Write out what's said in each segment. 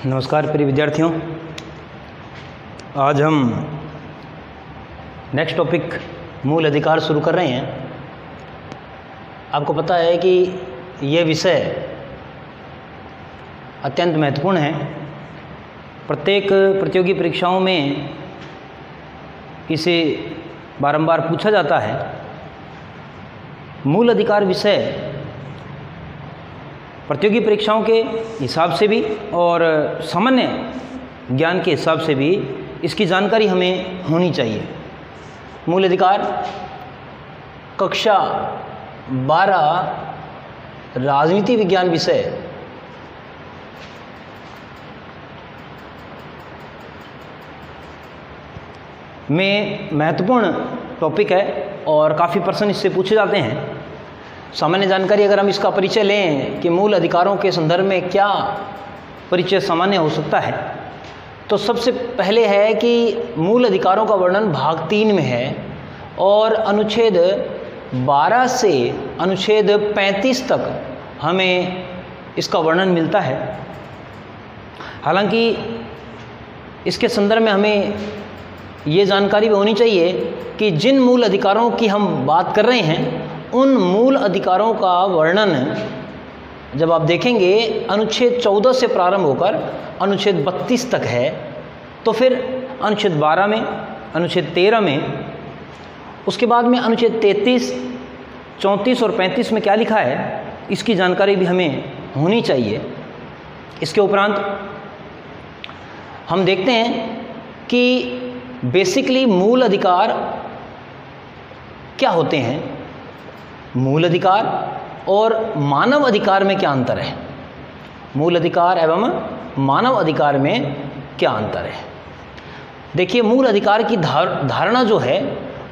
नमस्कार प्रिय विद्यार्थियों, आज हम नेक्स्ट टॉपिक मूल अधिकार शुरू कर रहे हैं। आपको पता है कि यह विषय अत्यंत महत्वपूर्ण है। प्रत्येक प्रतियोगी परीक्षाओं में इसे बारंबार पूछा जाता है। मूल अधिकार विषय प्रतियोगी परीक्षाओं के हिसाब से भी और सामान्य ज्ञान के हिसाब से भी इसकी जानकारी हमें होनी चाहिए। मूल अधिकार कक्षा 12 राजनीति विज्ञान विषय में महत्वपूर्ण टॉपिक है और काफ़ी प्रश्न इससे पूछे जाते हैं। सामान्य जानकारी अगर हम इसका परिचय लें कि मूल अधिकारों के संदर्भ में क्या परिचय सामान्य हो सकता है, तो सबसे पहले है कि मूल अधिकारों का वर्णन भाग 3 में है और अनुच्छेद 12 से अनुच्छेद 35 तक हमें इसका वर्णन मिलता है। हालांकि इसके संदर्भ में हमें ये जानकारी भी होनी चाहिए कि जिन मूल अधिकारों की हम बात कर रहे हैं उन मूल अधिकारों का वर्णन जब आप देखेंगे अनुच्छेद 14 से प्रारंभ होकर अनुच्छेद 32 तक है, तो फिर अनुच्छेद 12 में, अनुच्छेद 13 में, उसके बाद में अनुच्छेद 33, 34 और 35 में क्या लिखा है, इसकी जानकारी भी हमें होनी चाहिए। इसके उपरांत हम देखते हैं कि बेसिकली मूल अधिकार क्या होते हैं, मूल अधिकार और मानव अधिकार में क्या अंतर है, मूल अधिकार एवं मानव अधिकार में क्या अंतर है। देखिए, मूल अधिकार की धारणा जो है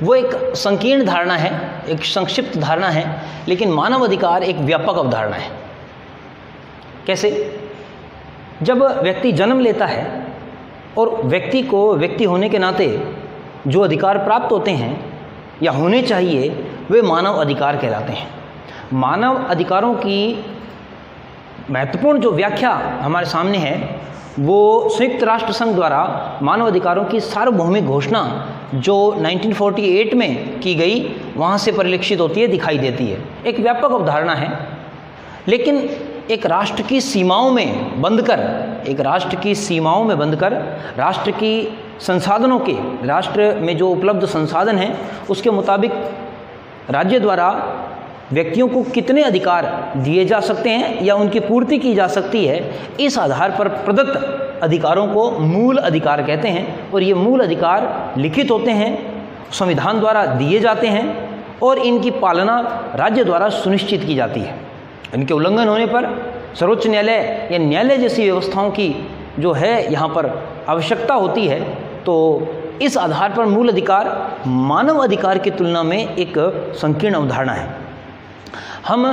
वो एक संकीर्ण धारणा है, एक संक्षिप्त धारणा है, लेकिन मानव अधिकार एक व्यापक अवधारणा है। कैसे? जब व्यक्ति जन्म लेता है और व्यक्ति को व्यक्ति होने के नाते जो अधिकार प्राप्त होते हैं या होने चाहिए वे मानव अधिकार कहलाते हैं। मानव अधिकारों की महत्वपूर्ण जो व्याख्या हमारे सामने है वो संयुक्त राष्ट्र संघ द्वारा मानव अधिकारों की सार्वभौमिक घोषणा जो 1948 में की गई वहाँ से परिलक्षित होती है, दिखाई देती है। एक व्यापक अवधारणा है, लेकिन एक राष्ट्र की सीमाओं में बंधकर, एक राष्ट्र की सीमाओं में बंधकर राष्ट्र की संसाधनों के, राष्ट्र में जो उपलब्ध संसाधन हैं उसके मुताबिक राज्य द्वारा व्यक्तियों को कितने अधिकार दिए जा सकते हैं या उनकी पूर्ति की जा सकती है, इस आधार पर प्रदत्त अधिकारों को मूल अधिकार कहते हैं। और ये मूल अधिकार लिखित होते हैं, संविधान द्वारा दिए जाते हैं और इनकी पालना राज्य द्वारा सुनिश्चित की जाती है। इनके उल्लंघन होने पर सर्वोच्च न्यायालय या न्यायालय जैसी व्यवस्थाओं की जो है यहाँ पर आवश्यकता होती है। तो इस आधार पर मूल अधिकार मानव अधिकार की तुलना में एक संकीर्ण अवधारणा है। हम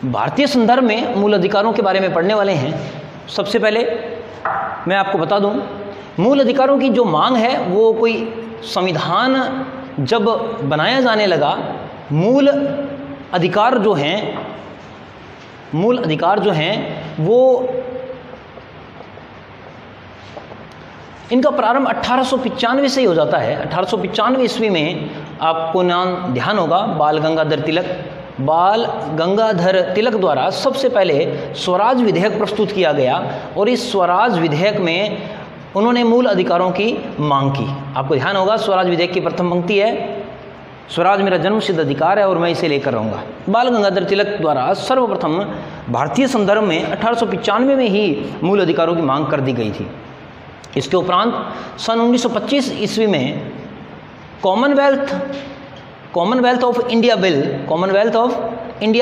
भारतीय संदर्भ में मूल अधिकारों के बारे में पढ़ने वाले हैं। सबसे पहले मैं आपको बता दूं, मूल अधिकारों की जो मांग है वो कोई संविधान जब बनाया जाने लगा, मूल अधिकार जो हैं वो इनका प्रारंभ 1895 से ही हो जाता है। 1895 ईस्वी में आपको नाम ध्यान होगा, बाल गंगाधर तिलक द्वारा सबसे पहले स्वराज विधेयक प्रस्तुत किया गया और इस स्वराज विधेयक में उन्होंने मूल अधिकारों की मांग की। आपको ध्यान होगा, स्वराज विधेयक की प्रथम पंक्ति है, स्वराज मेरा जन्मसिद्ध अधिकार है और मैं इसे लेकर रहूँगा। बाल गंगाधर तिलक द्वारा सर्वप्रथम भारतीय संदर्भ में 1895 में ही मूल अधिकारों की मांग कर दी गई थी। इसके उपरांत सन 1925 ईस्वी में कॉमनवेल्थ ऑफ इंडिया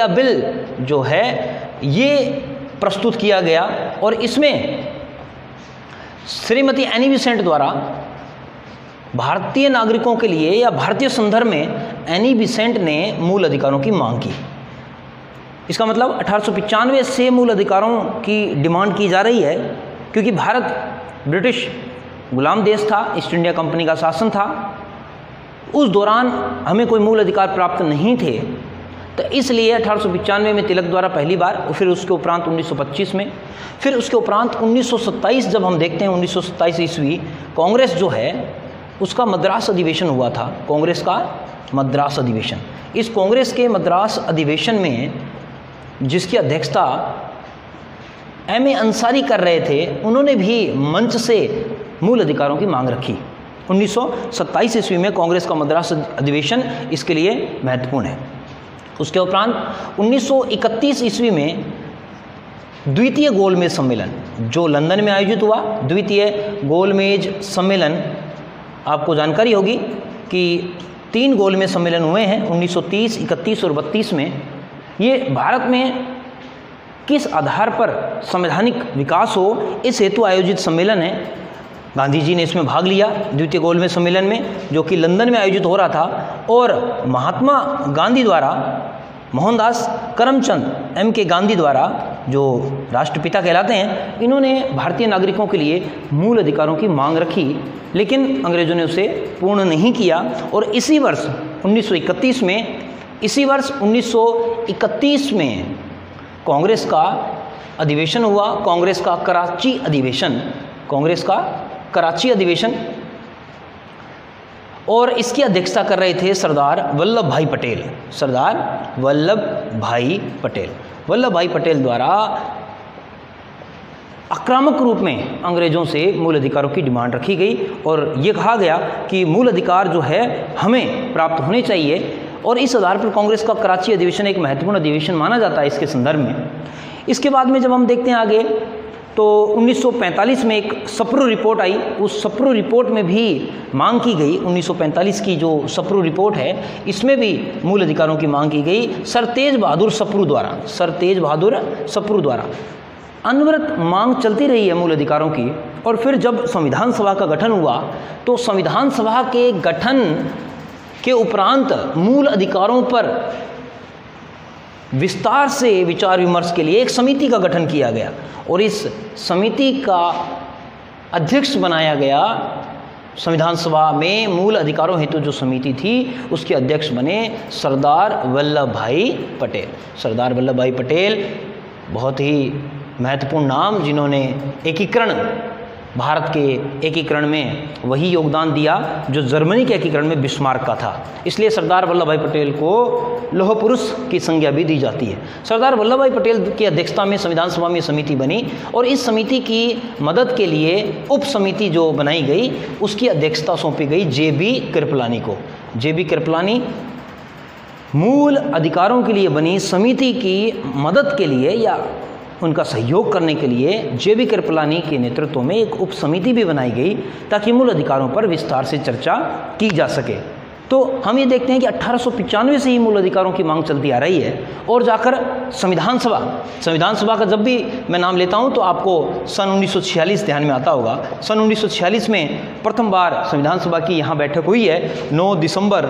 बिल जो है ये प्रस्तुत किया गया और इसमें श्रीमती एनी बेसेंट द्वारा भारतीय नागरिकों के लिए या भारतीय संदर्भ में एनी बेसेंट ने मूल अधिकारों की मांग की। इसका मतलब 1895 से मूल अधिकारों की डिमांड की जा रही है, क्योंकि भारत ब्रिटिश गुलाम देश था, ईस्ट इंडिया कंपनी का शासन था। उस दौरान हमें कोई मूल अधिकार प्राप्त नहीं थे, तो इसलिए 1895 में तिलक द्वारा पहली बार, और फिर उसके उपरांत 1925 में, फिर उसके उपरांत 1927 जब हम देखते हैं 1927 ईस्वी कांग्रेस जो है उसका मद्रास अधिवेशन हुआ था, कांग्रेस का मद्रास अधिवेशन। इस कांग्रेस के मद्रास अधिवेशन में जिसकी अध्यक्षता M.A. अंसारी कर रहे थे, उन्होंने भी मंच से मूल अधिकारों की मांग रखी। 1927 ईस्वी में कांग्रेस का मद्रास अधिवेशन इसके लिए महत्वपूर्ण है। उसके उपरांत 1931 ईस्वी में द्वितीय गोलमेज सम्मेलन जो लंदन में आयोजित हुआ, द्वितीय गोलमेज सम्मेलन, आपको जानकारी होगी कि 3 गोलमेज सम्मेलन हुए हैं 1930, 31 और 32 में। ये भारत में किस आधार पर संवैधानिक विकास हो इस हेतु आयोजित सम्मेलन है। गांधी जी ने इसमें भाग लिया द्वितीय गोलमेज सम्मेलन में, जो कि लंदन में आयोजित हो रहा था, और महात्मा गांधी द्वारा, मोहनदास करमचंद M.K. गांधी द्वारा, जो राष्ट्रपिता कहलाते हैं, इन्होंने भारतीय नागरिकों के लिए मूल अधिकारों की मांग रखी, लेकिन अंग्रेजों ने उसे पूर्ण नहीं किया। और इसी वर्ष 1931 में कांग्रेस का अधिवेशन हुआ, कांग्रेस का कराची अधिवेशन, और इसकी अध्यक्षता कर रहे थे सरदार वल्लभ भाई पटेल। वल्लभ भाई पटेल द्वारा आक्रामक रूप में अंग्रेजों से मूल अधिकारों की डिमांड रखी गई और ये कहा गया कि मूल अधिकार जो है हमें प्राप्त होने चाहिए, और इस आधार पर कांग्रेस का कराची अधिवेशन एक महत्वपूर्ण अधिवेशन माना जाता है इसके संदर्भ में। इसके बाद में जब हम देखते हैं आगे, तो 1945 में एक सप्रू रिपोर्ट आई। उस सप्रू रिपोर्ट में भी मांग की गई, 1945 की जो सप्रू रिपोर्ट है इसमें भी मूल अधिकारों की मांग की गई सर तेज बहादुर सप्रू द्वारा। अनवरत मांग चलती रही है मूल अधिकारों की। और फिर जब संविधान सभा का गठन हुआ, तो संविधान सभा के गठन के उपरांत मूल अधिकारों पर विस्तार से विचार विमर्श के लिए एक समिति का गठन किया गया, और इस समिति का अध्यक्ष बनाया गया। संविधान सभा में मूल अधिकारों हेतु जो समिति थी उसके अध्यक्ष बने सरदार वल्लभ भाई पटेल। बहुत ही महत्वपूर्ण नाम, जिन्होंने भारत के एकीकरण में वही योगदान दिया जो जर्मनी के एकीकरण में बिस्मार्क का था। इसलिए सरदार वल्लभ भाई पटेल को लौह पुरुष की संज्ञा भी दी जाती है। सरदार वल्लभ भाई पटेल की अध्यक्षता में संविधान सभा में समिति बनी, और इस समिति की मदद के लिए उप समिति जो बनाई गई उसकी अध्यक्षता सौंपी गई J.B. कृपलानी को। J.B. कृपलानी मूल अधिकारों के लिए बनी समिति की मदद के लिए या उनका सहयोग करने के लिए J.B. कृपलानी के नेतृत्व में एक उप समिति भी बनाई गई ताकि मूल अधिकारों पर विस्तार से चर्चा की जा सके। तो हम ये देखते हैं कि 1895 से ही मूल अधिकारों की मांग चलती आ रही है, और जाकर संविधान सभा का जब भी मैं नाम लेता हूँ तो आपको सन 1946 ध्यान में आता होगा। सन 1946 में प्रथम बार संविधान सभा की यहाँ बैठक हुई है। 9 दिसंबर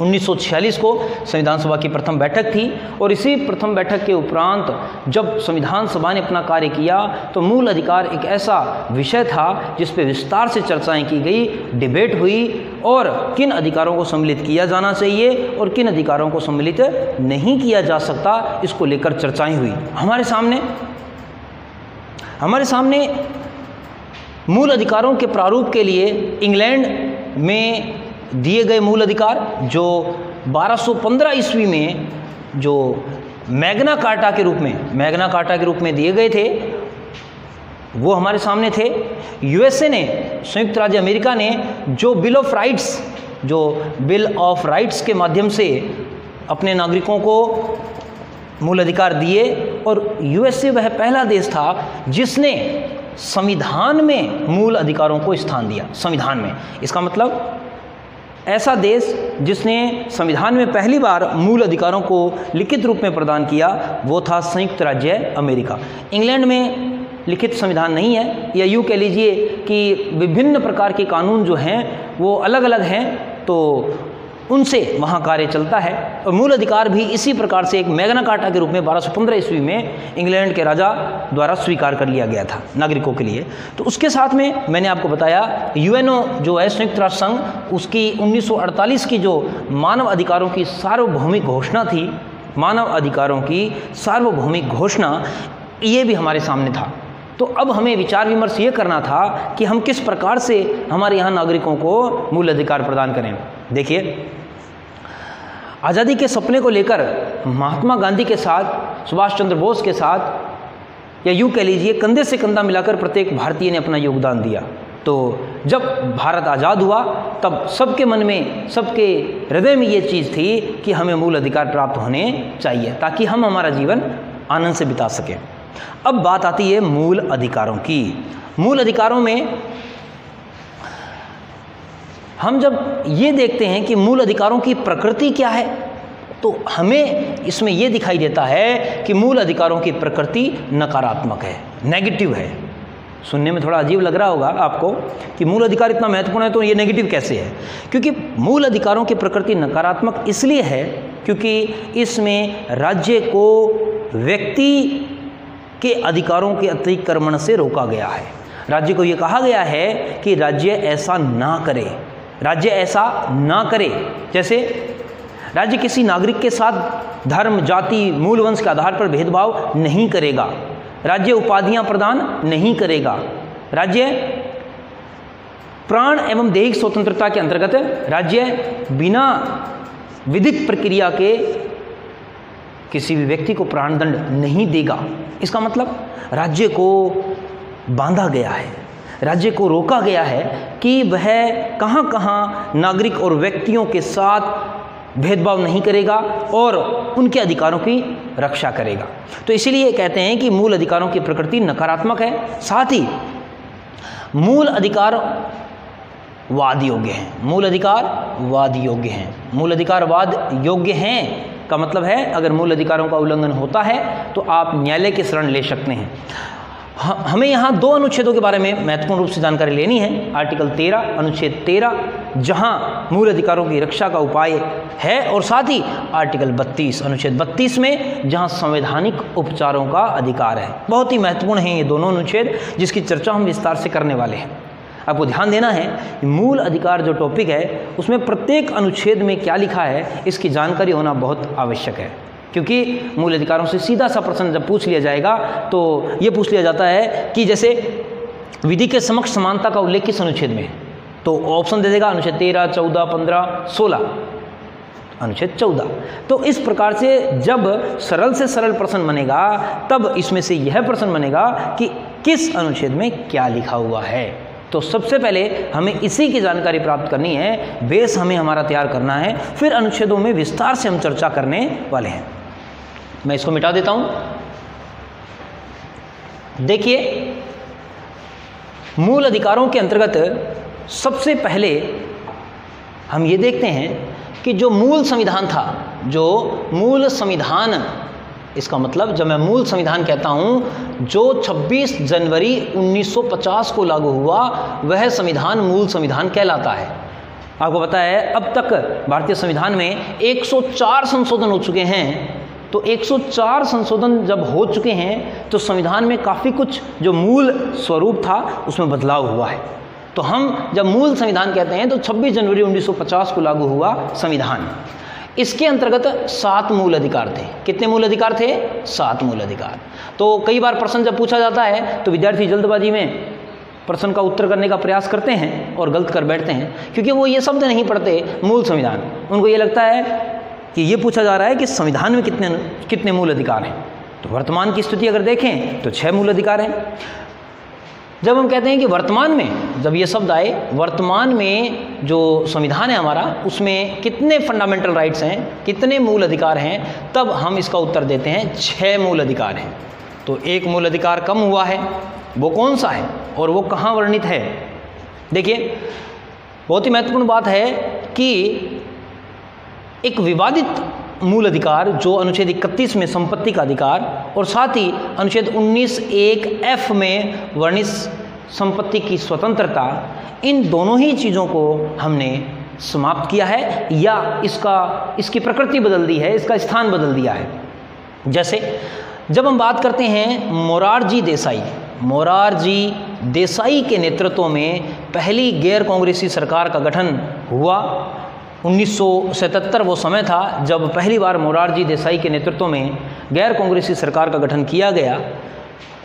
1946 को संविधान सभा की प्रथम बैठक थी, और इसी प्रथम बैठक के उपरांत जब संविधान सभा ने अपना कार्य किया तो मूल अधिकार एक ऐसा विषय था जिस पे विस्तार से चर्चाएं की गई, डिबेट हुई, और किन अधिकारों को सम्मिलित किया जाना चाहिए और किन अधिकारों को सम्मिलित नहीं किया जा सकता, इसको लेकर चर्चाएं हुई। हमारे सामने मूल अधिकारों के प्रारूप के लिए इंग्लैंड में दिए गए मूल अधिकार जो 1215 ईस्वी में जो मैग्ना कार्टा के रूप में दिए गए थे, वो हमारे सामने थे। यूएसए ने, संयुक्त राज्य अमेरिका ने जो बिल ऑफ राइट्स के माध्यम से अपने नागरिकों को मूल अधिकार दिए, और यूएसए वह पहला देश था जिसने संविधान में मूल अधिकारों को स्थान दिया। संविधान में, इसका मतलब ऐसा देश जिसने संविधान में पहली बार मूल अधिकारों को लिखित रूप में प्रदान किया, वो था संयुक्त राज्य अमेरिका। इंग्लैंड में लिखित संविधान नहीं है, या यूँ कह लीजिए कि विभिन्न प्रकार के कानून जो हैं वो अलग अलग हैं। तो उनसे वहाँ कार्य चलता है। और मूल अधिकार भी इसी प्रकार से एक मैग्ना कार्टा के रूप में 1215 ईस्वी में इंग्लैंड के राजा द्वारा स्वीकार कर लिया गया था नागरिकों के लिए। तो उसके साथ में मैंने आपको बताया यूएनओ जो है संयुक्त राष्ट्र संघ, उसकी 1948 की जो मानव अधिकारों की सार्वभौमिक घोषणा थी, मानव अधिकारों की सार्वभौमिक घोषणा, ये भी हमारे सामने था। तो अब हमें विचार विमर्श ये करना था कि हम किस प्रकार से हमारे यहाँ नागरिकों को मूल अधिकार प्रदान करें। देखिए, आज़ादी के सपने को लेकर महात्मा गांधी के साथ, सुभाष चंद्र बोस के साथ, या यूँ कह लीजिए कंधे से कंधा मिलाकर प्रत्येक भारतीय ने अपना योगदान दिया। तो जब भारत आज़ाद हुआ तब सबके मन में, सबके हृदय में ये चीज़ थी कि हमें मूल अधिकार प्राप्त होने चाहिए ताकि हम हमारा जीवन आनंद से बिता सकें। अब बात आती है मूल अधिकारों की। मूल अधिकारों में हम जब ये देखते हैं कि मूल अधिकारों की प्रकृति क्या है, तो हमें इसमें ये दिखाई देता है कि मूल अधिकारों की प्रकृति नकारात्मक है, नेगेटिव है। सुनने में थोड़ा अजीब लग रहा होगा आपको कि मूल अधिकार इतना महत्वपूर्ण है तो ये नेगेटिव कैसे है। क्योंकि मूल अधिकारों की प्रकृति नकारात्मक इसलिए है क्योंकि इसमें राज्य को व्यक्ति के अधिकारों के अतिक्रमण से रोका गया है। राज्य को ये कहा गया है कि राज्य ऐसा ना करे, राज्य ऐसा ना करे। जैसे राज्य किसी नागरिक के साथ धर्म, जाति, मूल वंश के आधार पर भेदभाव नहीं करेगा, राज्य उपाधियां प्रदान नहीं करेगा, राज्य प्राण एवं दैहिक स्वतंत्रता के अंतर्गत राज्य बिना विधिक प्रक्रिया के किसी भी व्यक्ति को प्राणदंड नहीं देगा। इसका मतलब राज्य को बांधा गया है, राज्य को रोका गया है कि वह कहाँ कहाँ नागरिक और व्यक्तियों के साथ भेदभाव नहीं करेगा और उनके अधिकारों की रक्षा करेगा। तो इसीलिए कहते हैं कि मूल अधिकारों की प्रकृति नकारात्मक है। साथ ही मूल अधिकार वाद योग्य हैं, मूल अधिकार वाद योग्य हैं। मूल अधिकार वाद योग्य हैं का मतलब है अगर मूल अधिकारों का उल्लंघन होता है तो आप न्यायालय की शरण ले सकते हैं। हमें यहाँ दो अनुच्छेदों के बारे में महत्वपूर्ण रूप से जानकारी लेनी है। आर्टिकल 13 अनुच्छेद 13 जहाँ मूल अधिकारों की रक्षा का उपाय है, और साथ ही आर्टिकल 32 अनुच्छेद 32 में जहाँ संवैधानिक उपचारों का अधिकार है। बहुत ही महत्वपूर्ण है ये दोनों अनुच्छेद जिसकी चर्चा हम विस्तार से करने वाले हैं। आपको ध्यान देना है कि मूल अधिकार जो टॉपिक है उसमें प्रत्येक अनुच्छेद में क्या लिखा है इसकी जानकारी होना बहुत आवश्यक है। क्योंकि मूल अधिकारों से सीधा सा प्रश्न जब पूछ लिया जाएगा तो ये पूछ लिया जाता है कि जैसे विधि के समक्ष समानता का उल्लेख किस अनुच्छेद में है, तो ऑप्शन दे देगा अनुच्छेद 13, 14, 15, 16, अनुच्छेद 14। तो इस प्रकार से जब सरल से सरल प्रश्न बनेगा तब इसमें से यह प्रश्न बनेगा कि किस अनुच्छेद में क्या लिखा हुआ है। तो सबसे पहले हमें इसी की जानकारी प्राप्त करनी है, बेस हमें हमारा तैयार करना है, फिर अनुच्छेदों में विस्तार से हम चर्चा करने वाले हैं। मैं इसको मिटा देता हूं। देखिए, मूल अधिकारों के अंतर्गत सबसे पहले हम ये देखते हैं कि जो मूल संविधान था, जो मूल संविधान, इसका मतलब जब मैं मूल संविधान कहता हूं जो 26 जनवरी 1950 को लागू हुआ वह संविधान मूल संविधान कहलाता है। आपको पता है अब तक भारतीय संविधान में 104 संशोधन हो चुके हैं। तो 104 संशोधन जब हो चुके हैं तो संविधान में काफ़ी कुछ जो मूल स्वरूप था उसमें बदलाव हुआ है। तो हम जब मूल संविधान कहते हैं तो 26 जनवरी 1950 को लागू हुआ संविधान। इसके अंतर्गत 7 मूल अधिकार थे। कितने मूल अधिकार थे? 7 मूल अधिकार। तो कई बार प्रश्न जब पूछा जाता है तो विद्यार्थी जल्दबाजी में प्रश्न का उत्तर करने का प्रयास करते हैं और गलत कर बैठते हैं, क्योंकि वो ये शब्द नहीं पढ़ते मूल संविधान। उनको ये लगता है कि ये पूछा जा रहा है कि संविधान में कितने मूल अधिकार हैं। तो वर्तमान की स्थिति अगर देखें तो 6 मूल अधिकार हैं। जब हम कहते हैं कि वर्तमान में, जब ये शब्द आए, वर्तमान में जो संविधान है हमारा उसमें कितने फंडामेंटल राइट्स हैं, कितने मूल अधिकार हैं, तब हम इसका उत्तर देते हैं 6 मूल अधिकार हैं। तो एक मूल अधिकार कम हुआ है, वो कौन सा है और वो कहाँ वर्णित है? देखिए, बहुत ही महत्वपूर्ण बात है कि एक विवादित मूल अधिकार जो अनुच्छेद 31 में संपत्ति का अधिकार और साथ ही अनुच्छेद 19(1)(f) में वर्णित संपत्ति की स्वतंत्रता, इन दोनों ही चीज़ों को हमने समाप्त किया है या इसकी प्रकृति बदल दी है, इसका स्थान बदल दिया है। जैसे जब हम बात करते हैं मोरारजी देसाई के नेतृत्व में पहली गैर कांग्रेसी सरकार का गठन हुआ। 1977 वो समय था जब पहली बार मोरारजी देसाई के नेतृत्व में गैर कांग्रेसी सरकार का गठन किया गया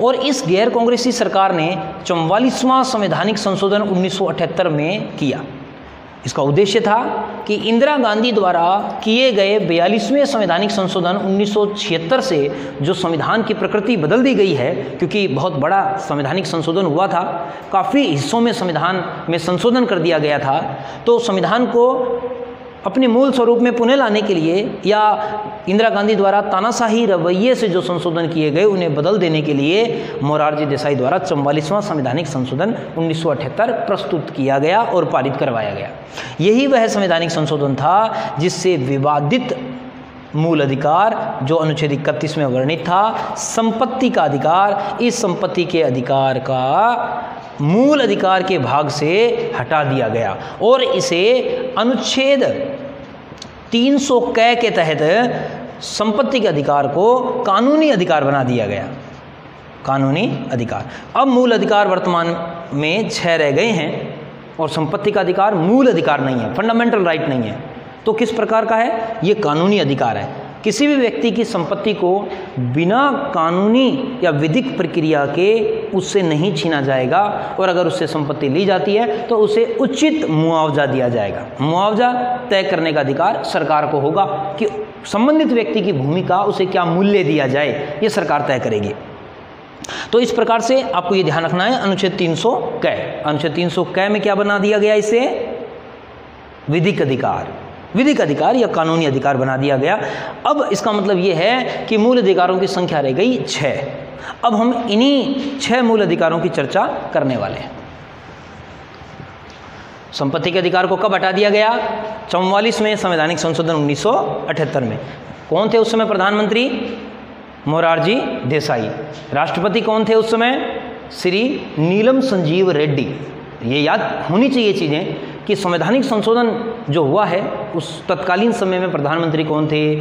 और इस गैर कांग्रेसी सरकार ने 44वां संवैधानिक संशोधन 1978 में किया। इसका उद्देश्य था कि इंदिरा गांधी द्वारा किए गए 42वें संवैधानिक संशोधन 1976 से जो संविधान की प्रकृति बदल दी गई है, क्योंकि बहुत बड़ा संवैधानिक संशोधन हुआ था, काफ़ी हिस्सों में संविधान में संशोधन कर दिया गया था, तो संविधान को अपने मूल स्वरूप में पुनः लाने के लिए या इंदिरा गांधी द्वारा तानाशाही रवैये से जो संशोधन किए गए उन्हें बदल देने के लिए मोरारजी देसाई द्वारा 44वां संवैधानिक संशोधन 1978 प्रस्तुत किया गया और पारित करवाया गया। यही वह संवैधानिक संशोधन था जिससे विवादित मूल अधिकार जो अनुच्छेद 31 में वर्णित था, संपत्ति का अधिकार, इस संपत्ति के अधिकार का मूल अधिकार के भाग से हटा दिया गया और इसे अनुच्छेद 300 क के तहत संपत्ति के अधिकार को कानूनी अधिकार बना दिया गया। कानूनी अधिकार, अब मूल अधिकार वर्तमान में 6 रह गए हैं और संपत्ति का अधिकार मूल अधिकार नहीं है, फंडामेंटल राइट नहीं है, तो किस प्रकार का है? ये कानूनी अधिकार है। किसी भी व्यक्ति की संपत्ति को बिना कानूनी या विधिक प्रक्रिया के उससे नहीं छीना जाएगा और अगर उससे संपत्ति ली जाती है तो उसे उचित मुआवजा दिया जाएगा। मुआवजा तय करने का अधिकार सरकार को होगा कि संबंधित व्यक्ति की भूमि का उसे क्या मूल्य दिया जाए, ये सरकार तय करेगी। तो इस प्रकार से आपको ये ध्यान रखना है, अनुच्छेद 300 क, अनुच्छेद 300 क में क्या बना दिया गया? इसे विधिक अधिकार या कानूनी अधिकार बना दिया गया। अब इसका मतलब ये है कि मूल अधिकारों की संख्या रह गई 6। अब हम इन्हीं 6 मूल अधिकारों की चर्चा करने वाले हैं। संपत्ति के अधिकार को कब हटा दिया गया? 44वें संवैधानिक संशोधन 1978 में। कौन थे उस समय प्रधानमंत्री? मोरारजी देसाई। राष्ट्रपति कौन थे उस समय? श्री नीलम संजीव रेड्डी। ये याद होनी चाहिए चीज़ें कि संवैधानिक संशोधन जो हुआ है उस तत्कालीन समय में प्रधानमंत्री कौन थे,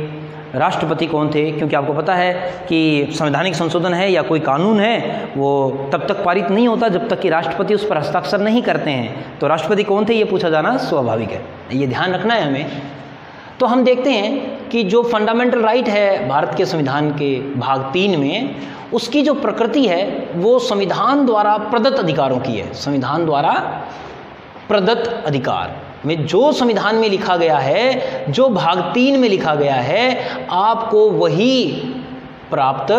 राष्ट्रपति कौन थे, क्योंकि आपको पता है कि संवैधानिक संशोधन है या कोई कानून है वो तब तक पारित नहीं होता जब तक कि राष्ट्रपति उस पर हस्ताक्षर नहीं करते हैं। तो राष्ट्रपति कौन थे ये पूछा जाना स्वाभाविक है, ये ध्यान रखना है हमें। तो हम देखते हैं कि जो फंडामेंटल राइट है भारत के संविधान के भाग 3 में, उसकी जो प्रकृति है वो संविधान द्वारा प्रदत्त अधिकारों की है। संविधान द्वारा प्रदत्त अधिकार में जो संविधान में लिखा गया है, जो भाग 3 में लिखा गया है, आपको वही प्राप्त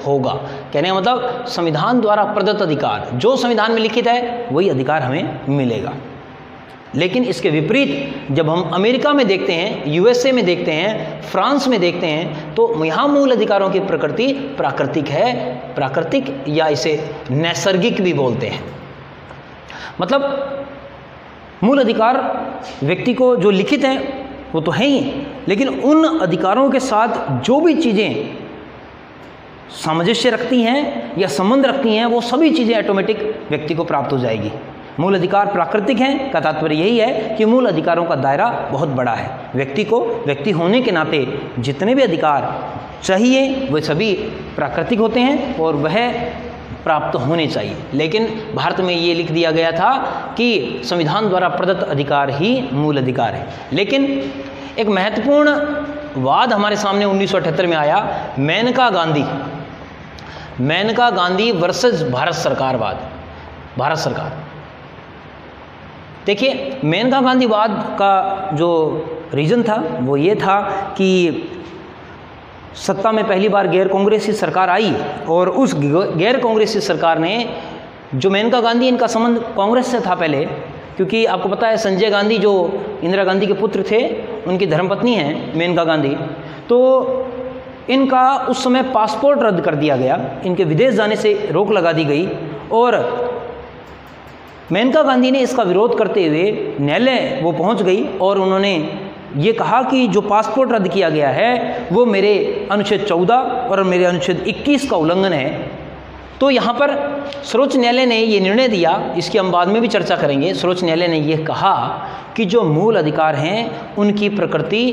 होगा। कहने का मतलब संविधान द्वारा प्रदत्त अधिकार जो संविधान में लिखित है वही अधिकार हमें मिलेगा। लेकिन इसके विपरीत जब हम अमेरिका में देखते हैं, यूएसए में देखते हैं, फ्रांस में देखते हैं, तो यहाँ मूल अधिकारों की प्रकृति प्राकृतिक है। प्राकृतिक या इसे नैसर्गिक भी बोलते हैं। मतलब मूल अधिकार व्यक्ति को जो लिखित हैं वो तो है ही, लेकिन उन अधिकारों के साथ जो भी चीज़ें सामंजस्य रखती हैं या संबंध रखती हैं वो सभी चीज़ें ऑटोमेटिक व्यक्ति को प्राप्त हो जाएगी। मूल अधिकार प्राकृतिक हैं का तात्पर्य यही है कि मूल अधिकारों का दायरा बहुत बड़ा है। व्यक्ति को व्यक्ति होने के नाते जितने भी अधिकार चाहिए वे सभी प्राकृतिक होते हैं और वह प्राप्त होने चाहिए। लेकिन भारत में ये लिख दिया गया था कि संविधान द्वारा प्रदत्त अधिकार ही मूल अधिकार है। लेकिन एक महत्वपूर्ण वाद हमारे सामने 1978 में आया, मेनका गांधी वर्सेस भारत सरकार वाद। भारत सरकार, देखिए मेनका गांधी वाद का जो रीज़न था वो ये था कि सत्ता में पहली बार गैर कांग्रेसी सरकार आई और उस गैर कांग्रेसी सरकार ने, जो मेनका गांधी, इनका संबंध कांग्रेस से था पहले, क्योंकि आपको पता है संजय गांधी जो इंदिरा गांधी के पुत्र थे उनकी धर्मपत्नी हैं मेनका गांधी, तो इनका उस समय पासपोर्ट रद्द कर दिया गया, इनके विदेश जाने से रोक लगा दी गई और मेनका गांधी ने इसका विरोध करते हुए न्यायालय वो पहुंच गई और उन्होंने ये कहा कि जो पासपोर्ट रद्द किया गया है वो मेरे अनुच्छेद 14 और मेरे अनुच्छेद 21 का उल्लंघन है। तो यहाँ पर सर्वोच्च न्यायालय ने ये निर्णय दिया, इसकी हम बाद में भी चर्चा करेंगे। सर्वोच्च न्यायालय ने यह कहा कि जो मूल अधिकार हैं उनकी प्रकृति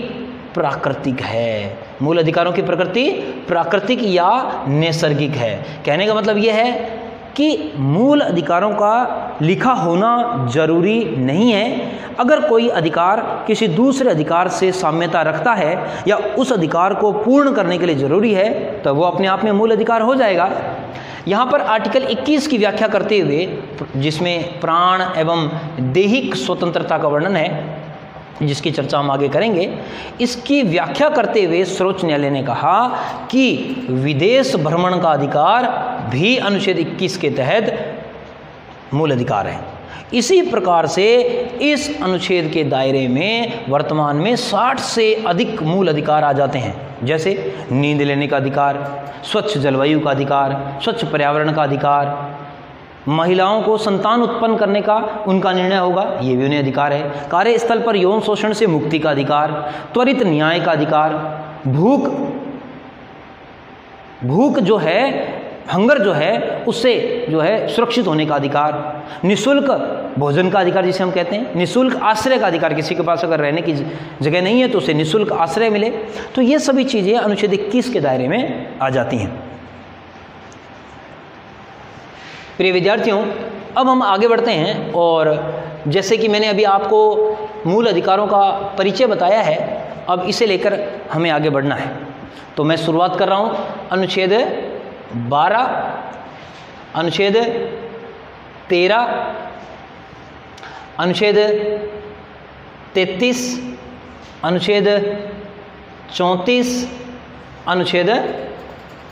प्राकृतिक है। मूल अधिकारों की प्रकृति प्राकृतिक या नैसर्गिक है। कहने का मतलब यह है कि मूल अधिकारों का लिखा होना जरूरी नहीं है। अगर कोई अधिकार किसी दूसरे अधिकार से साम्यता रखता है या उस अधिकार को पूर्ण करने के लिए जरूरी है तो वो अपने आप में मूल अधिकार हो जाएगा। यहाँ पर आर्टिकल 21 की व्याख्या करते हुए, जिसमें प्राण एवं दैहिक स्वतंत्रता का वर्णन है, जिसकी चर्चा हम आगे करेंगे, इसकी व्याख्या करते हुए सर्वोच्च न्यायालय ने कहा कि विदेश भ्रमण का अधिकार भी अनुच्छेद 21 के तहत मूल अधिकार है। इसी प्रकार से इस अनुच्छेद के दायरे में वर्तमान में 60 से अधिक मूल अधिकार आ जाते हैं, जैसे नींद लेने का अधिकार, स्वच्छ जलवायु का अधिकार, स्वच्छ पर्यावरण का अधिकार, महिलाओं को संतान उत्पन्न करने का उनका निर्णय होगा, ये भी उन्हें अधिकार है, कार्यस्थल पर यौन शोषण से मुक्ति का अधिकार, त्वरित न्याय का अधिकार, भूख जो है, हंगर जो है उससे जो है सुरक्षित होने का अधिकार, निःशुल्क भोजन का अधिकार जिसे हम कहते हैं, निःशुल्क आश्रय का अधिकार, किसी के पास अगर रहने की जगह नहीं है तो उसे निःशुल्क आश्रय मिले। तो ये सभी चीज़ें अनुच्छेद 21 के दायरे में आ जाती हैं। प्रिय विद्यार्थियों, अब हम आगे बढ़ते हैं और जैसे कि मैंने अभी आपको मूल अधिकारों का परिचय बताया है, अब इसे लेकर हमें आगे बढ़ना है। तो मैं शुरुआत कर रहा हूँ अनुच्छेद 12, अनुच्छेद 13, अनुच्छेद 33, अनुच्छेद 34, अनुच्छेद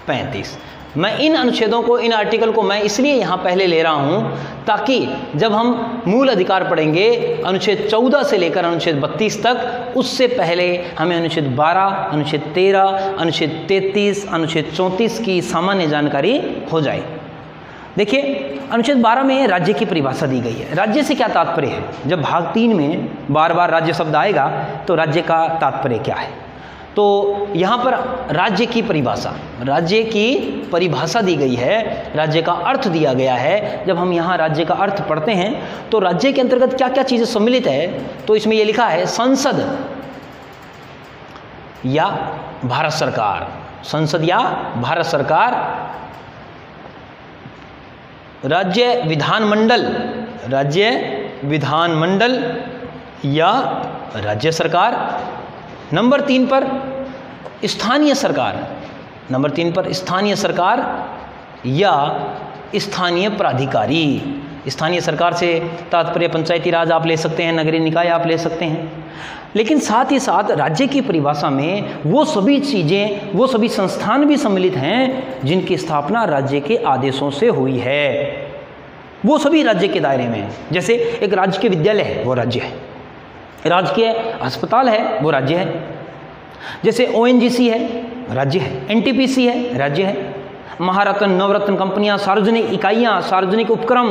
35। मैं इन अनुच्छेदों को, इन आर्टिकल को मैं इसलिए यहाँ पहले ले रहा हूँ ताकि जब हम मूल अधिकार पढ़ेंगे अनुच्छेद 14 से लेकर अनुच्छेद 32 तक, उससे पहले हमें अनुच्छेद 12, अनुच्छेद 13, अनुच्छेद 33, अनुच्छेद 34 की सामान्य जानकारी हो जाए। देखिए, अनुच्छेद 12 में राज्य की परिभाषा दी गई है। राज्य से क्या तात्पर्य है? जब भाग 3 में बार बार राज्य शब्द आएगा तो राज्य का तात्पर्य क्या है? तो यहाँ पर राज्य की परिभाषा दी गई है, राज्य का अर्थ दिया गया है। जब हम यहाँ राज्य का अर्थ पढ़ते हैं तो राज्य के अंतर्गत क्या क्या चीज़ें सम्मिलित है, तो इसमें ये लिखा है संसद या भारत सरकार, संसद या भारत सरकार, राज्य विधानमंडल या राज्य सरकार। नंबर 3 पर स्थानीय सरकार, नंबर 3 पर स्थानीय सरकार या स्थानीय प्राधिकारी। स्थानीय सरकार से तात्पर्य पंचायती राज आप ले सकते हैं, नगरीय निकाय आप ले सकते हैं। लेकिन साथ ही साथ राज्य की परिभाषा में वो सभी चीज़ें, वो सभी संस्थान भी सम्मिलित हैं जिनकी स्थापना राज्य के आदेशों से हुई है, वो सभी राज्य के दायरे में हैं। जैसे एक राज्य के विद्यालय है, वो राज्य है। राजकीय अस्पताल है, वो राज्य है। जैसे ONGC है, राज्य है। NTPC है, राज्य है। महारत्न, नवरत्न कंपनियां, सार्वजनिक इकाइयां, सार्वजनिक उपक्रम,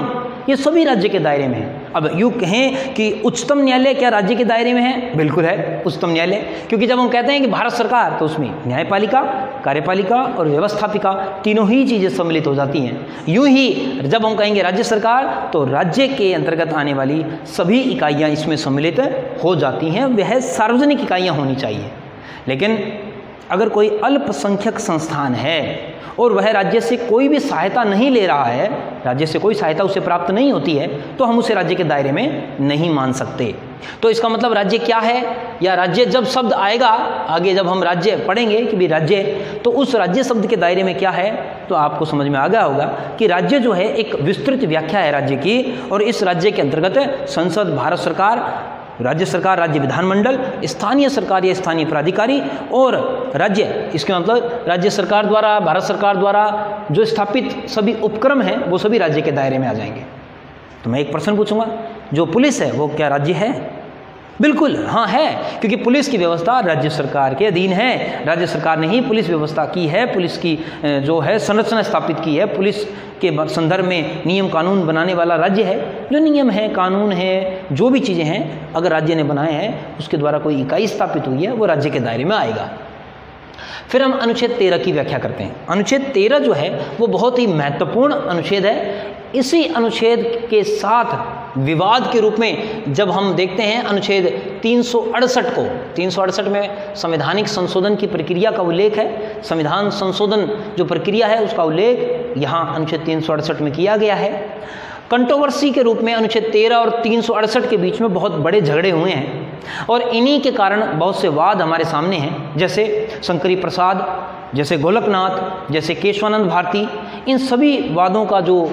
ये सभी राज्य के दायरे में हैं। अब यूँ कहें कि उच्चतम न्यायालय क्या राज्य के दायरे में है? बिल्कुल है, उच्चतम न्यायालय। क्योंकि जब हम कहते हैं कि भारत सरकार, तो उसमें न्यायपालिका, कार्यपालिका और व्यवस्थापिका तीनों ही चीज़ें सम्मिलित हो जाती हैं। यूँ ही जब हम कहेंगे राज्य सरकार, तो राज्य के अंतर्गत आने वाली सभी इकाइयाँ इसमें सम्मिलित हो जाती हैं। वह सार्वजनिक इकाइयाँ होनी चाहिए। लेकिन अगर कोई अल्पसंख्यक संस्थान है और वह राज्य से कोई भी सहायता नहीं ले रहा है, राज्य से कोई सहायता उसे प्राप्त नहीं होती है, तो हम उसे राज्य के दायरे में नहीं मान सकते। तो इसका मतलब राज्य क्या है, या राज्य जब शब्द आएगा आगे, जब हम राज्य पढ़ेंगे कि भी राज्य, तो उस राज्य शब्द के दायरे में क्या है, तो आपको समझ में आ गया होगा कि राज्य जो है एक विस्तृत व्याख्या है राज्य की। और इस राज्य के अंतर्गत संसद, भारत सरकार, राज्य सरकार, राज्य विधानमंडल, स्थानीय सरकार या स्थानीय प्राधिकारी और राज्य, इसके मतलब राज्य सरकार द्वारा, भारत सरकार द्वारा जो स्थापित सभी उपक्रम हैं वो सभी राज्य के दायरे में आ जाएंगे। तो मैं एक प्रश्न पूछूंगा, जो पुलिस है वो क्या राज्य है? बिल्कुल हाँ है, क्योंकि पुलिस की व्यवस्था राज्य सरकार के अधीन है। राज्य सरकार ने ही पुलिस व्यवस्था की है, पुलिस की जो है संरचना स्थापित की है। पुलिस के संदर्भ में नियम कानून बनाने वाला राज्य है। जो नियम है, कानून है, जो भी चीज़ें हैं अगर राज्य ने बनाए हैं, उसके द्वारा कोई इकाई स्थापित हुई है, वो राज्य के दायरे में आएगा। फिर हम अनुच्छेद 13 की व्याख्या करते हैं। अनुच्छेद 13 जो है वो बहुत ही महत्वपूर्ण अनुच्छेद है। इसी अनुच्छेद के साथ विवाद के रूप में जब हम देखते हैं अनुच्छेद 368 को, 368 में संवैधानिक संशोधन की प्रक्रिया का उल्लेख है। संविधान संशोधन जो प्रक्रिया है उसका उल्लेख यहाँ अनुच्छेद 368 में किया गया है। कंट्रोवर्सी के रूप में अनुच्छेद 13 और 368 के बीच में बहुत बड़े झगड़े हुए हैं और इन्हीं के कारण बहुत से वाद हमारे सामने हैं, जैसे शंकरी प्रसाद, जैसे गोलकनाथ, जैसे केशवानंद भारती। इन सभी वादों का जो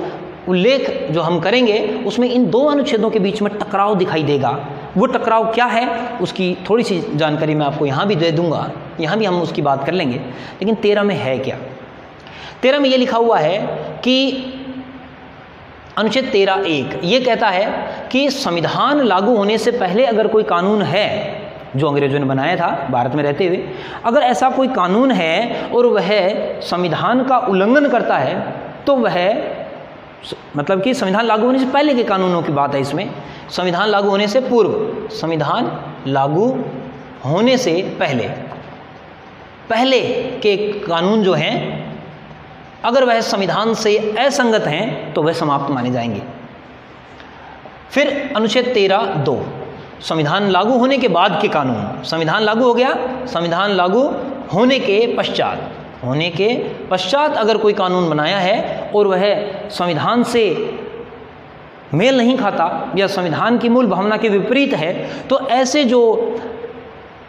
उल्लेख जो हम करेंगे उसमें इन दो अनुच्छेदों के बीच में टकराव दिखाई देगा। वो टकराव क्या है उसकी थोड़ी सी जानकारी मैं आपको यहाँ भी दे दूँगा, यहाँ भी हम उसकी बात कर लेंगे। लेकिन 13 में है क्या? 13 में ये लिखा हुआ है कि अनुच्छेद 13(1) ये कहता है कि संविधान लागू होने से पहले अगर कोई कानून है जो अंग्रेजों ने बनाया था भारत में रहते हुए, अगर ऐसा कोई कानून है और वह संविधान का उल्लंघन करता है तो वह, मतलब कि संविधान लागू होने से पहले के कानूनों की बात है इसमें, संविधान लागू होने से पूर्व, संविधान लागू होने से पहले के कानून जो हैं अगर वह संविधान से असंगत हैं तो वह समाप्त माने जाएंगे। फिर अनुच्छेद 13(2) संविधान लागू होने के बाद के कानून, संविधान लागू हो गया, संविधान लागू होने के पश्चात अगर कोई कानून बनाया है और वह संविधान से मेल नहीं खाता या संविधान की मूल भावना के विपरीत है तो ऐसे जो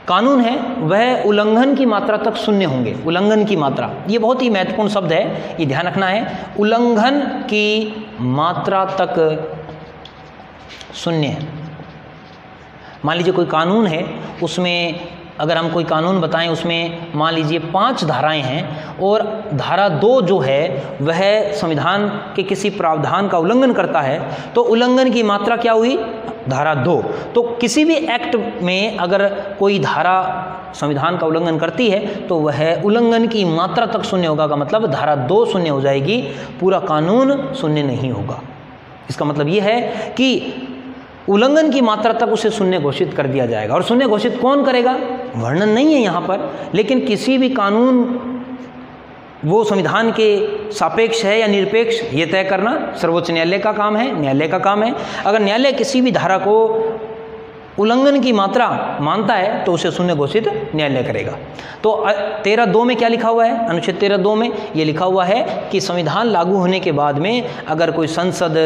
कानून है वह उल्लंघन की मात्रा तक शून्य होंगे। उल्लंघन की मात्रा, ये बहुत ही महत्वपूर्ण शब्द है, ये ध्यान रखना है। उल्लंघन की मात्रा तक शून्य है। मान लीजिए कोई कानून है, उसमें अगर हम कोई कानून बताएं उसमें मान लीजिए 5 धाराएं हैं और धारा 2 जो है वह संविधान के किसी प्रावधान का उल्लंघन करता है तो उल्लंघन की मात्रा क्या हुई? धारा 2। तो किसी भी एक्ट में अगर कोई धारा संविधान का उल्लंघन करती है तो वह उल्लंघन की मात्रा तक शून्य होगा, का मतलब धारा 2 शून्य हो जाएगी, पूरा कानून शून्य नहीं होगा। इसका मतलब यह है कि उल्लंघन की मात्रा तक उसे शून्य घोषित कर दिया जाएगा। और शून्य घोषित कौन करेगा? वर्णन नहीं है यहाँ पर, लेकिन किसी भी कानून वो संविधान के सापेक्ष है या निरपेक्ष ये तय करना सर्वोच्च न्यायालय का काम है, न्यायालय का काम है। अगर न्यायालय किसी भी धारा को उल्लंघन की मात्रा मानता है तो उसे शून्य घोषित न्यायालय करेगा। तो 13(2) में क्या लिखा हुआ है? अनुच्छेद 13(2) में ये लिखा हुआ है कि संविधान लागू होने के बाद में अगर कोई संसद,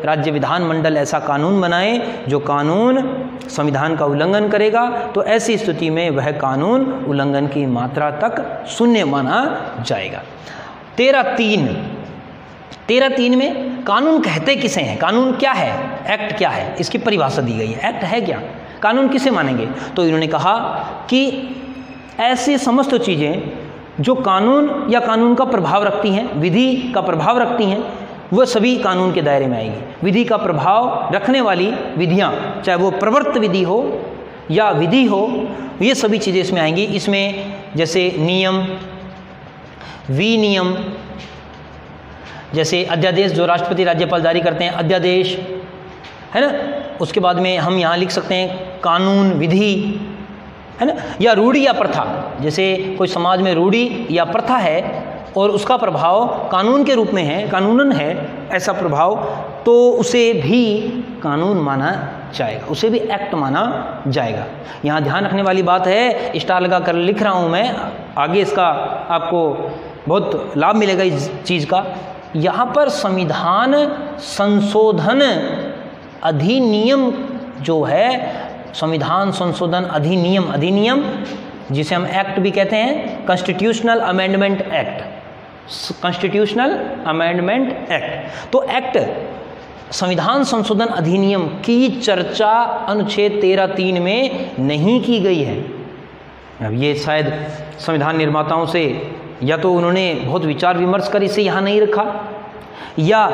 राज्य विधानमंडल ऐसा कानून बनाए जो कानून संविधान का उल्लंघन करेगा तो ऐसी स्थिति में वह कानून उल्लंघन की मात्रा तक शून्य माना जाएगा। 13(3) में कानून कहते किसे हैं? कानून क्या है? एक्ट क्या है? इसकी परिभाषा दी गई है। एक्ट है क्या? कानून किसे मानेंगे? तो इन्होंने कहा कि ऐसी समस्त चीज़ें जो कानून या कानून का प्रभाव रखती हैं, विधि का प्रभाव रखती हैं, वह सभी कानून के दायरे में आएगी। विधि का प्रभाव रखने वाली विधियाँ, चाहे वो प्रवर्त विधि हो या विधि हो, ये सभी चीज़ें इसमें आएंगी। इसमें जैसे नियम, विनियम, जैसे अध्यादेश जो राष्ट्रपति राज्यपाल जारी करते हैं, अध्यादेश है ना। उसके बाद में हम यहाँ लिख सकते हैं कानून, विधि, है ना, या रूढ़ी या प्रथा। जैसे कोई समाज में रूढ़ी या प्रथा है और उसका प्रभाव कानून के रूप में है, कानूनन है ऐसा प्रभाव, तो उसे भी कानून माना जाएगा, उसे भी एक्ट माना जाएगा। यहाँ ध्यान रखने वाली बात है, स्टार लगा कर लिख रहा हूँ मैं, आगे इसका आपको बहुत लाभ मिलेगा इस चीज़ का। यहाँ पर संविधान संशोधन अधिनियम जो है, संविधान संशोधन अधिनियम जिसे हम एक्ट भी कहते हैं, constitutional amendment act, constitutional amendment act. तो एक्ट, संविधान संशोधन अधिनियम की चर्चा अनुच्छेद 13(3) में नहीं की गई है। अब ये शायद संविधान निर्माताओं से या तो उन्होंने बहुत विचार विमर्श कर इसे यहाँ नहीं रखा या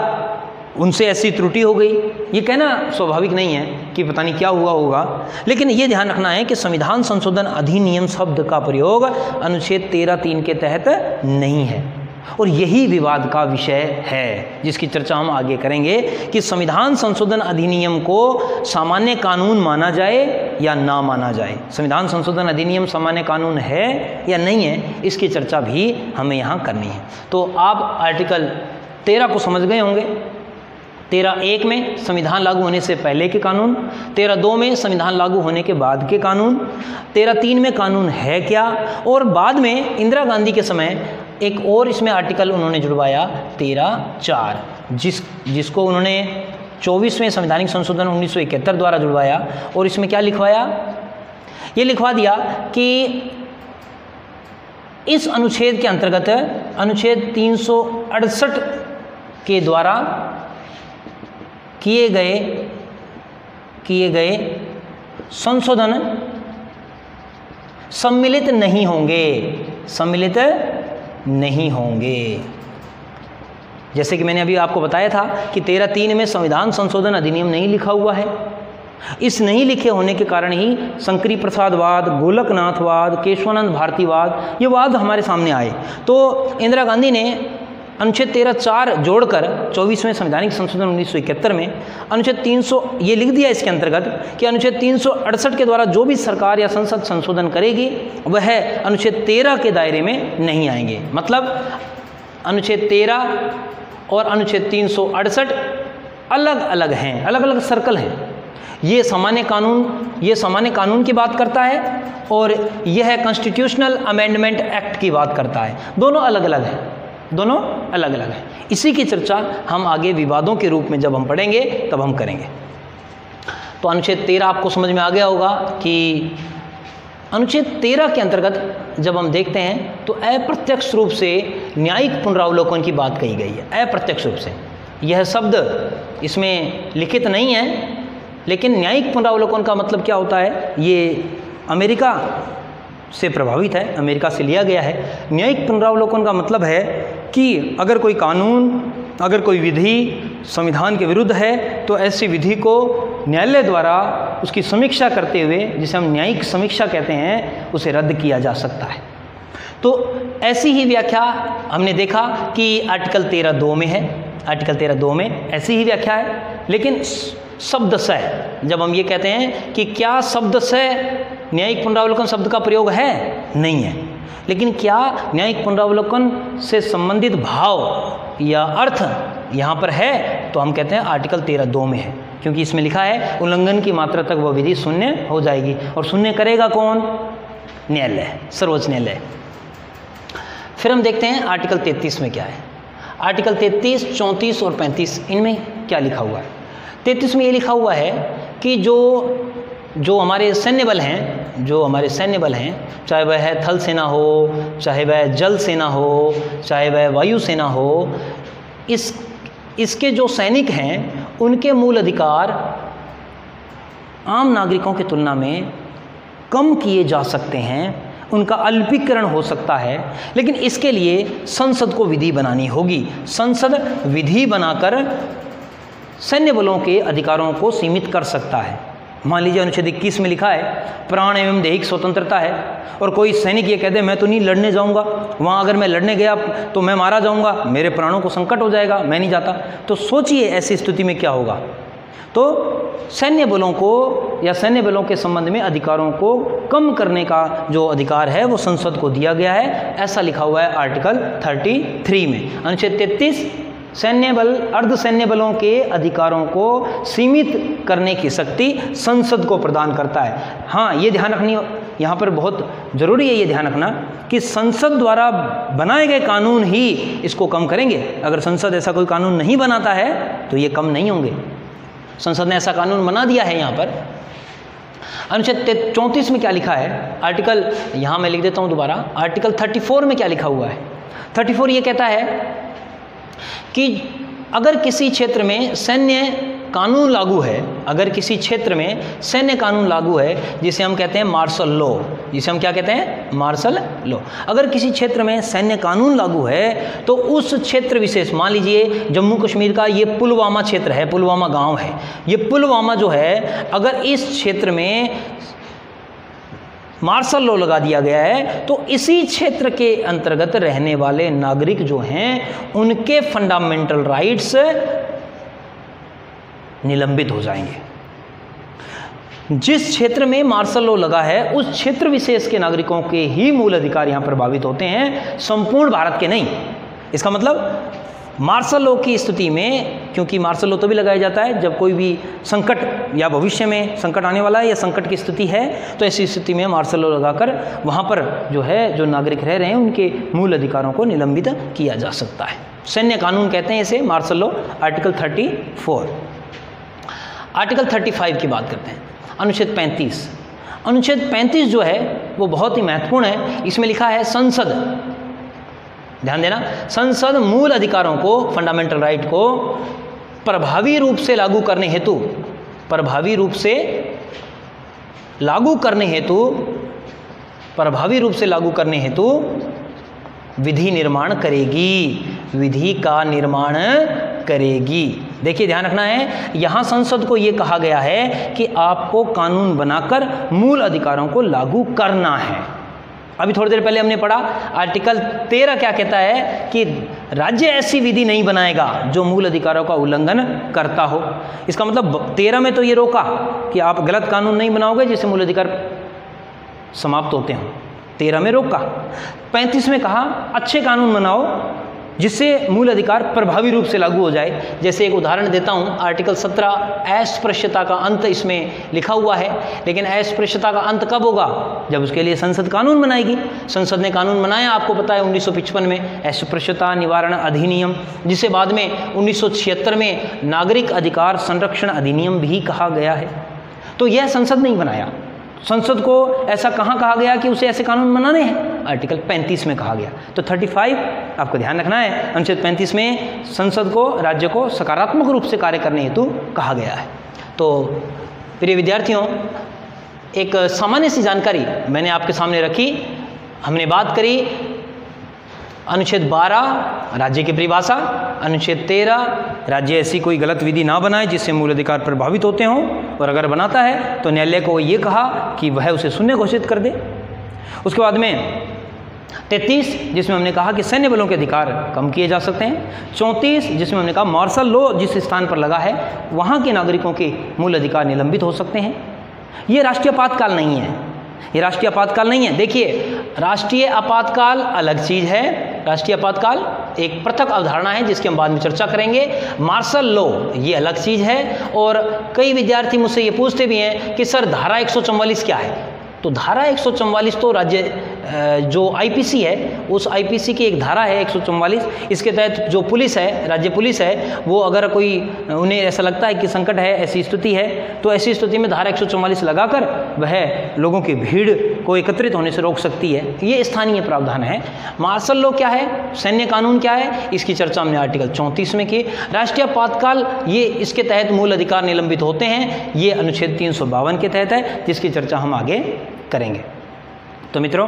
उनसे ऐसी त्रुटि हो गई। ये कहना स्वाभाविक नहीं है कि पता नहीं क्या हुआ होगा, लेकिन ये ध्यान रखना है कि संविधान संशोधन अधिनियम शब्द का प्रयोग अनुच्छेद 13(3) के तहत नहीं है। और यही विवाद का विषय है जिसकी चर्चा हम आगे करेंगे कि संविधान संशोधन अधिनियम को सामान्य कानून माना जाए या ना माना जाए। संविधान संशोधन अधिनियम सामान्य कानून है या नहीं है, इसकी चर्चा भी हमें यहाँ करनी है। तो आप आर्टिकल 13 को समझ गए होंगे। 13(1) में संविधान लागू होने से पहले के कानून, 13(2) में संविधान लागू होने के बाद के कानून, 13(3) में कानून है क्या, और बाद में इंदिरा गांधी के समय एक और इसमें आर्टिकल उन्होंने जुड़वाया 13(4) जिसको उन्होंने 24वें संवैधानिक संशोधन 1971 द्वारा जुड़वाया। और इसमें क्या लिखवाया, ये लिखवा दिया कि इस अनुच्छेद के अंतर्गत अनुच्छेद 368 के द्वारा किए गए संशोधन सम्मिलित नहीं होंगे। जैसे कि मैंने अभी आपको बताया था कि 13(3) में संविधान संशोधन अधिनियम नहीं लिखा हुआ है। इस नहीं लिखे होने के कारण ही शंकरी प्रसादवाद, गोलकनाथवाद, केशवानंद भारतीवाद, ये वाद हमारे सामने आए। तो इंदिरा गांधी ने अनुच्छेद 13(4) जोड़कर 24वें संवैधानिक संशोधन 1971 में अनुच्छेद 300 ये लिख दिया इसके अंतर्गत कि अनुच्छेद 368 के द्वारा जो भी सरकार या संसद संशोधन करेगी वह अनुच्छेद 13 के दायरे में नहीं आएंगे। मतलब अनुच्छेद 13 और अनुच्छेद 368 अलग अलग हैं, अलग अलग सर्कल हैं। ये सामान्य कानून की बात करता है और यह कॉन्स्टिट्यूशनल अमेंडमेंट एक्ट की बात करता है। दोनों अलग अलग हैं। इसी की चर्चा हम आगे विवादों के रूप में जब हम पढ़ेंगे तब हम करेंगे। तो अनुच्छेद 13 आपको समझ में आ गया होगा कि अनुच्छेद 13 के अंतर्गत जब हम देखते हैं तो अप्रत्यक्ष रूप से न्यायिक पुनरावलोकन की बात कही गई है। अप्रत्यक्ष रूप से यह शब्द इसमें लिखित नहीं है, लेकिन न्यायिक पुनरावलोकन का मतलब क्या होता है, ये अमेरिका से प्रभावित है, अमेरिका से लिया गया है। न्यायिक पुनरावलोकन का मतलब है कि अगर कोई कानून, अगर कोई विधि संविधान के विरुद्ध है तो ऐसी विधि को न्यायालय द्वारा उसकी समीक्षा करते हुए, जिसे हम न्यायिक समीक्षा कहते हैं, उसे रद्द किया जा सकता है। तो ऐसी ही व्याख्या हमने देखा कि आर्टिकल 13(2) में है। आर्टिकल 13(2) में ऐसी ही व्याख्या है, लेकिन शब्दशः जब हम ये कहते हैं कि क्या शब्दशः न्यायिक पुनरावलोकन शब्द का प्रयोग है, नहीं है। लेकिन क्या न्यायिक पुनरावलोकन से संबंधित भाव या अर्थ यहाँ पर है, तो हम कहते हैं आर्टिकल 13(2) में है, क्योंकि इसमें लिखा है उल्लंघन की मात्रा तक वह विधि शून्य हो जाएगी। और शून्य करेगा कौन? न्यायालय, सर्वोच्च न्यायालय। फिर हम देखते हैं आर्टिकल 33 में क्या है। आर्टिकल 33, 34 और 35 इनमें क्या लिखा हुआ है। 33 में ये लिखा हुआ है कि जो हमारे सैन्य बल हैं, चाहे वह थल सेना हो, चाहे वह जल सेना हो, चाहे वह वायु सेना हो, इसके जो सैनिक हैं उनके मूल अधिकार आम नागरिकों की तुलना में कम किए जा सकते हैं, उनका अल्पीकरण हो सकता है, लेकिन इसके लिए संसद को विधि बनानी होगी। संसद विधि बनाकर सैन्य बलों के अधिकारों को सीमित कर सकता है। मान लीजिए अनुच्छेद 21 में लिखा है प्राण एवं दैहिक स्वतंत्रता है, और कोई सैनिक ये कहते मैं तो नहीं लड़ने जाऊंगा, वहाँ अगर मैं लड़ने गया तो मैं मारा जाऊंगा, मेरे प्राणों को संकट हो जाएगा, मैं नहीं जाता। तो सोचिए ऐसी स्थिति में क्या होगा। तो सैन्य बलों को या सैन्य बलों के संबंध में अधिकारों को कम करने का जो अधिकार है वो संसद को दिया गया है, ऐसा लिखा हुआ है आर्टिकल 33 में। अनुच्छेद 33 सैन्य बल, अर्ध सैन्य बलों के अधिकारों को सीमित करने की शक्ति संसद को प्रदान करता है। हाँ, ये ध्यान रखनी, यहाँ पर बहुत ज़रूरी है ये ध्यान रखना कि संसद द्वारा बनाए गए कानून ही इसको कम करेंगे। अगर संसद ऐसा कोई कानून नहीं बनाता है तो ये कम नहीं होंगे। संसद ने ऐसा कानून बना दिया है। यहाँ पर अनुच्छेद 34 में क्या लिखा है, आर्टिकल, यहाँ मैं लिख देता हूँ दोबारा, आर्टिकल 34 में क्या लिखा हुआ है। 34 ये कहता है कि अगर किसी क्षेत्र में सैन्य कानून लागू है, अगर किसी क्षेत्र में सैन्य कानून लागू है, जिसे हम कहते हैं मार्शल लॉ, जिसे हम क्या कहते हैं, मार्शल लॉ। अगर किसी क्षेत्र में सैन्य कानून लागू है तो उस क्षेत्र विशेष, मान लीजिए जम्मू कश्मीर का ये पुलवामा क्षेत्र है, पुलवामा गांव है, ये पुलवामा जो है, अगर इस क्षेत्र में मार्शल लॉ लगा दिया गया है, तो इसी क्षेत्र के अंतर्गत रहने वाले नागरिक जो हैं उनके फंडामेंटल राइट्स निलंबित हो जाएंगे। जिस क्षेत्र में मार्शल लॉ लगा है उस क्षेत्र विशेष के नागरिकों के ही मूल अधिकार यहां प्रभावित होते हैं, संपूर्ण भारत के नहीं। इसका मतलब मार्शल लॉ की स्थिति में, क्योंकि मार्शल लॉ तभी लगाया जाता है जब कोई भी संकट या भविष्य में संकट आने वाला है या संकट की स्थिति है, तो ऐसी स्थिति में मार्शल लॉ लगाकर वहां पर जो है जो नागरिक रह रहे हैं उनके मूल अधिकारों को निलंबित किया जा सकता है। सैन्य कानून कहते हैं इसे, मार्शल लॉ, आर्टिकल 34। आर्टिकल 35 की बात करते हैं, अनुच्छेद 35। अनुच्छेद 35 जो है वो बहुत ही महत्वपूर्ण है। इसमें लिखा है संसद, ध्यान देना, संसद मूल अधिकारों को, फंडामेंटल राइट को प्रभावी रूप से लागू करने हेतु, प्रभावी रूप से लागू करने हेतु, प्रभावी रूप से लागू करने हेतु विधि निर्माण करेगी, विधि का निर्माण करेगी। देखिए ध्यान रखना है, यहां संसद को यह कहा गया है कि आपको कानून बनाकर मूल अधिकारों को लागू करना है। अभी थोड़ी देर पहले हमने पढ़ा आर्टिकल 13 क्या कहता है कि राज्य ऐसी विधि नहीं बनाएगा जो मूल अधिकारों का उल्लंघन करता हो। इसका मतलब 13 में तो ये रोका कि आप गलत कानून नहीं बनाओगे जिससे मूल अधिकार समाप्त होते हैं, 13 में रोका। 35 में कहा अच्छे कानून बनाओ जिससे मूल अधिकार प्रभावी रूप से लागू हो जाए। जैसे एक उदाहरण देता हूं, आर्टिकल 17 अस्पृश्यता का अंत इसमें लिखा हुआ है, लेकिन अस्पृश्यता का अंत कब होगा? जब उसके लिए संसद कानून बनाएगी। संसद ने कानून बनाया, आपको पता है 1955 में अस्पृश्यता निवारण अधिनियम, जिसे बाद में 1976 में नागरिक अधिकार संरक्षण अधिनियम भी कहा गया है। तो यह संसद नहीं बनाया, संसद को ऐसा कहाँ कहा गया कि उसे ऐसे कानून बनाने हैं? आर्टिकल 35 में कहा गया। तो 35 आपको ध्यान रखना है, अनुच्छेद 35 में संसद को, राज्य को सकारात्मक रूप से कार्य करने हेतु कहा गया है। तो प्रिय विद्यार्थियों, एक सामान्य सी जानकारी मैंने आपके सामने रखी। हमने बात करी अनुच्छेद 12 राज्य की परिभाषा, अनुच्छेद 13 राज्य ऐसी कोई गलत विधि ना बनाए जिससे मूल अधिकार प्रभावित होते हों, और अगर बनाता है तो न्यायालय को ये कहा कि वह उसे शून्य घोषित कर दे। उसके बाद में 33 जिसमें हमने कहा कि सैन्य बलों के अधिकार कम किए जा सकते हैं। 34 जिसमें हमने कहा मार्शल लॉ जिस स्थान पर लगा है वहाँ के नागरिकों के मूल अधिकार निलंबित हो सकते हैं। ये राष्ट्रीय आपातकाल नहीं है, ये राष्ट्रीय आपातकाल नहीं है। देखिए, राष्ट्रीय आपातकाल अलग चीज है, राष्ट्रीय आपातकाल एक पृथक अवधारणा है जिसकी हम बाद में चर्चा करेंगे। मार्शल लॉ ये अलग चीज है। और कई विद्यार्थी मुझसे ये पूछते भी हैं कि सर धारा 144 क्या है? तो धारा 144 तो राज्य जो आईपीसी है उस आईपीसी की एक धारा है 144। इसके तहत जो पुलिस है, राज्य पुलिस है, वो अगर कोई उन्हें ऐसा लगता है कि संकट है, ऐसी स्थिति है, तो ऐसी स्थिति में धारा 144 लगाकर वह लोगों की भीड़ को एकत्रित होने से रोक सकती है। ये स्थानीय प्रावधान है। मार्शल लॉ क्या है, सैन्य कानून क्या है, इसकी चर्चा हमने आर्टिकल 34 में की। राष्ट्रीय आपातकाल ये इसके तहत मूल अधिकार निलंबित होते हैं, ये अनुच्छेद 352 के तहत है, जिसकी चर्चा हम आगे करेंगे। तो मित्रों,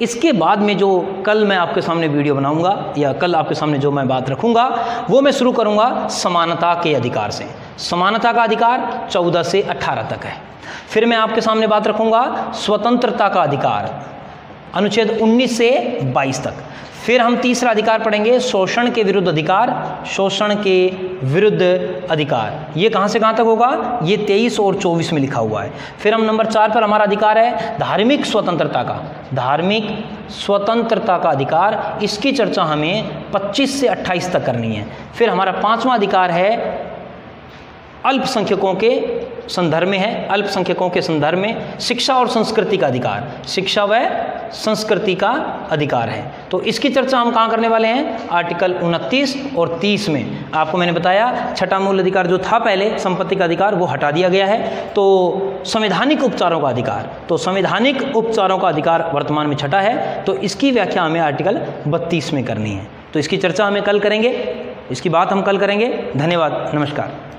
इसके बाद में जो कल मैं आपके सामने वीडियो बनाऊंगा या कल आपके सामने जो मैं बात रखूंगा वो मैं शुरू करूंगा समानता के अधिकार से। समानता का अधिकार 14 से 18 तक है। फिर मैं आपके सामने बात रखूंगा स्वतंत्रता का अधिकार, अनुच्छेद 19 से 22 तक। फिर हम तीसरा अधिकार पढ़ेंगे शोषण के विरुद्ध अधिकार, शोषण के विरुद्ध अधिकार। ये कहाँ से कहाँ तक होगा? ये 23 और 24 में लिखा हुआ है। फिर हम नंबर 4 पर हमारा अधिकार है धार्मिक स्वतंत्रता का, धार्मिक स्वतंत्रता का अधिकार। इसकी चर्चा हमें 25 से 28 तक करनी है। फिर हमारा 5वां अधिकार है अल्पसंख्यकों के संदर्भ में है, अल्पसंख्यकों के संदर्भ में शिक्षा और संस्कृति का अधिकार, शिक्षा व संस्कृति का अधिकार है। तो इसकी चर्चा हम कहाँ करने वाले हैं? आर्टिकल 29 और 30 में। आपको मैंने बताया छठा मूल अधिकार जो था पहले, संपत्ति का अधिकार, वो हटा दिया गया है। तो संवैधानिक उपचारों का अधिकार, तो संवैधानिक उपचारों का अधिकार वर्तमान में छठा है। तो इसकी व्याख्या हमें आर्टिकल 32 में करनी है। तो इसकी चर्चा हमें कल करेंगे, इसकी बात हम कल करेंगे। धन्यवाद, नमस्कार।